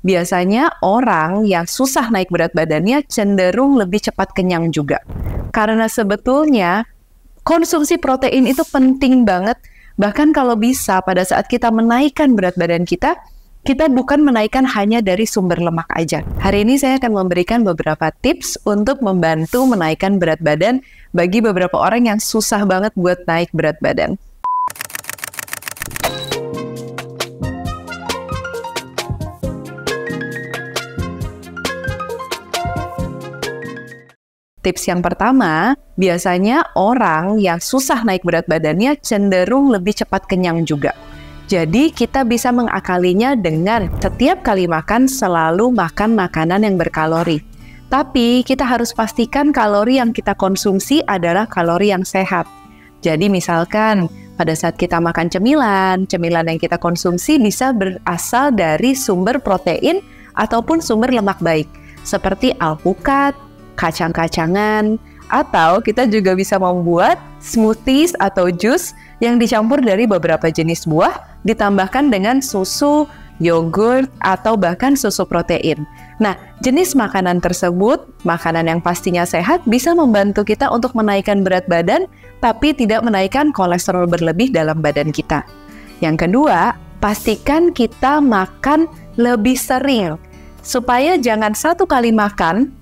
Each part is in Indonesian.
biasanya orang yang susah naik berat badannya cenderung lebih cepat kenyang juga. Karena sebetulnya konsumsi protein itu penting banget. Bahkan kalau bisa pada saat kita menaikkan berat badan kita bukan menaikkan hanya dari sumber lemak aja. Hari ini saya akan memberikan beberapa tips untuk membantu menaikkan berat badan bagi beberapa orang yang susah banget buat naik berat badan. Tips yang pertama, biasanya orang yang susah naik berat badannya cenderung lebih cepat kenyang juga. Jadi kita bisa mengakalinya dengan setiap kali makan selalu makan makanan yang berkalori. Tapi kita harus pastikan kalori yang kita konsumsi adalah kalori yang sehat. Jadi misalkan pada saat kita makan cemilan yang kita konsumsi bisa berasal dari sumber protein ataupun sumber lemak baik. Seperti alpukat, kacang-kacangan, atau kita juga bisa membuat smoothies atau jus yang dicampur dari beberapa jenis buah, ditambahkan dengan susu, yogurt, atau bahkan susu protein. Nah, jenis makanan tersebut, makanan yang pastinya sehat, bisa membantu kita untuk menaikkan berat badan, tapi tidak menaikkan kolesterol berlebih dalam badan kita. Yang kedua, pastikan kita makan lebih sering, supaya jangan satu kali makan,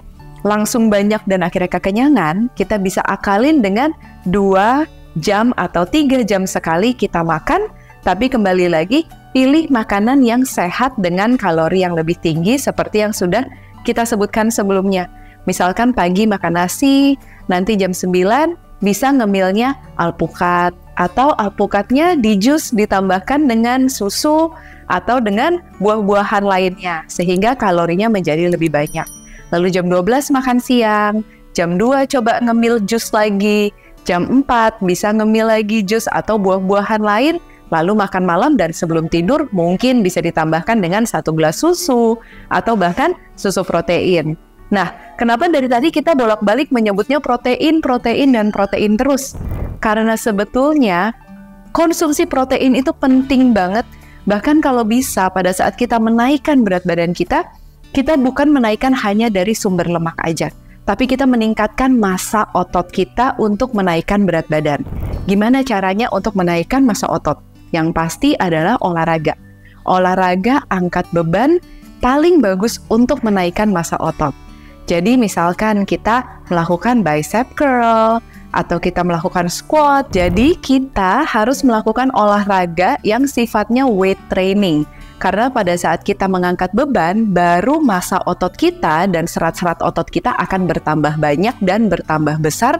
langsung banyak dan akhirnya kekenyangan. Kita bisa akalin dengan 2 jam atau 3 jam sekali kita makan, tapi kembali lagi pilih makanan yang sehat dengan kalori yang lebih tinggi seperti yang sudah kita sebutkan sebelumnya. Misalkan pagi makan nasi, nanti jam 9 bisa ngemilnya alpukat, atau alpukatnya di jus ditambahkan dengan susu atau dengan buah-buahan lainnya, sehingga kalorinya menjadi lebih banyak. Lalu jam 12 makan siang, jam 2 coba ngemil jus lagi, jam 4 bisa ngemil lagi jus atau buah-buahan lain, lalu makan malam dan sebelum tidur mungkin bisa ditambahkan dengan 1 gelas susu atau bahkan susu protein. Nah, kenapa dari tadi kita bolak-balik menyebutnya protein terus? Karena sebetulnya konsumsi protein itu penting banget, bahkan kalau bisa pada saat kita menaikkan berat badan kita bukan menaikkan hanya dari sumber lemak aja, tapi kita meningkatkan massa otot kita untuk menaikkan berat badan. Gimana caranya untuk menaikkan massa otot? Yang pasti adalah olahraga. Olahraga angkat beban paling bagus untuk menaikkan massa otot. Jadi misalkan kita melakukan bicep curl, atau kita melakukan squat, jadi kita harus melakukan olahraga yang sifatnya weight training. Karena pada saat kita mengangkat beban, baru massa otot kita dan serat-serat otot kita akan bertambah banyak dan bertambah besar,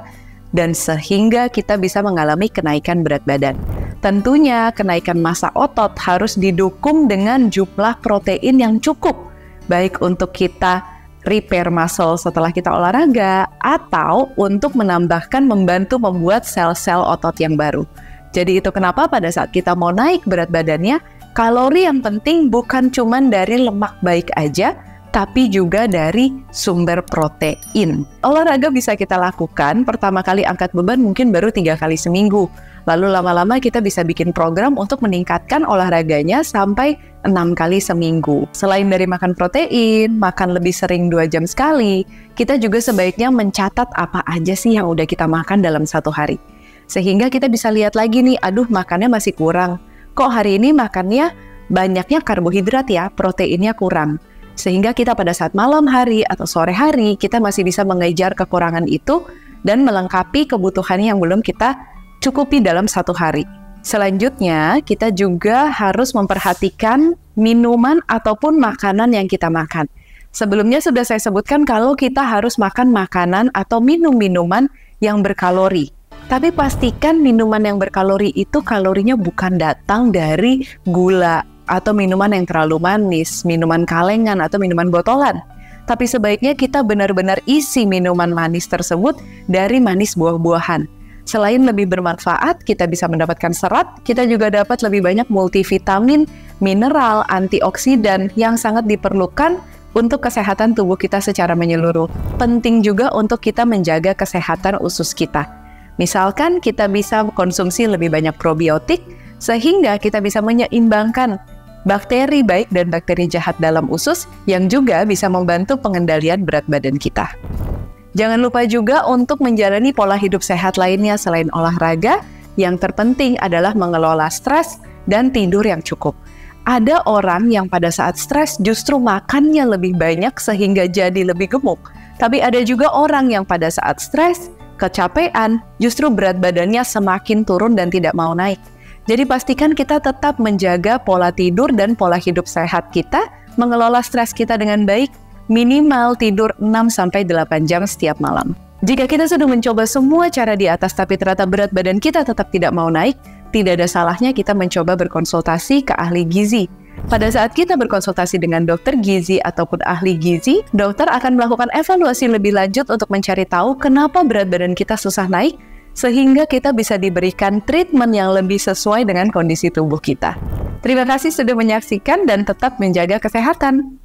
dan sehingga kita bisa mengalami kenaikan berat badan. Tentunya kenaikan massa otot harus didukung dengan jumlah protein yang cukup, baik untuk kita repair muscle setelah kita olahraga, atau untuk membantu membuat sel-sel otot yang baru. Jadi itu kenapa pada saat kita mau naik berat badannya, kalori yang penting bukan cuma dari lemak baik aja, tapi juga dari sumber protein. Olahraga bisa kita lakukan, pertama kali angkat beban mungkin baru 3 kali seminggu. Lalu lama-lama kita bisa bikin program untuk meningkatkan olahraganya sampai 6 kali seminggu. Selain dari makan protein, makan lebih sering 2 jam sekali, kita juga sebaiknya mencatat apa aja sih yang udah kita makan dalam 1 hari. Sehingga kita bisa lihat lagi nih, aduh makannya masih kurang. Kok hari ini makannya banyaknya karbohidrat ya, proteinnya kurang. Sehingga kita pada saat malam hari atau sore hari, kita masih bisa mengejar kekurangan itu dan melengkapi kebutuhan yang belum kita cukupi dalam 1 hari. Selanjutnya, kita juga harus memperhatikan minuman ataupun makanan yang kita makan. Sebelumnya sudah saya sebutkan kalau kita harus makan makanan atau minum minuman yang berkalori. Tapi pastikan minuman yang berkalori itu kalorinya bukan datang dari gula atau minuman yang terlalu manis, minuman kalengan atau minuman botolan. Tapi sebaiknya kita benar-benar isi minuman manis tersebut dari manis buah-buahan. Selain lebih bermanfaat, kita bisa mendapatkan serat, kita juga dapat lebih banyak multivitamin, mineral, antioksidan yang sangat diperlukan untuk kesehatan tubuh kita secara menyeluruh. Penting juga untuk kita menjaga kesehatan usus kita. Misalkan kita bisa konsumsi lebih banyak probiotik, sehingga kita bisa menyeimbangkan bakteri baik dan bakteri jahat dalam usus yang juga bisa membantu pengendalian berat badan kita. Jangan lupa juga untuk menjalani pola hidup sehat lainnya selain olahraga. Yang terpenting adalah mengelola stres dan tidur yang cukup. Ada orang yang pada saat stres justru makannya lebih banyak sehingga jadi lebih gemuk. Tapi ada juga orang yang pada saat stres, kecapean, justru berat badannya semakin turun dan tidak mau naik. Jadi pastikan kita tetap menjaga pola tidur dan pola hidup sehat kita, mengelola stres kita dengan baik, minimal tidur 6-8 jam setiap malam. Jika kita sudah mencoba semua cara di atas tapi ternyata berat badan kita tetap tidak mau naik, tidak ada salahnya kita mencoba berkonsultasi ke ahli gizi. Pada saat kita berkonsultasi dengan dokter gizi ataupun ahli gizi, dokter akan melakukan evaluasi lebih lanjut untuk mencari tahu kenapa berat badan kita susah naik, sehingga kita bisa diberikan treatment yang lebih sesuai dengan kondisi tubuh kita. Terima kasih sudah menyaksikan dan tetap menjaga kesehatan.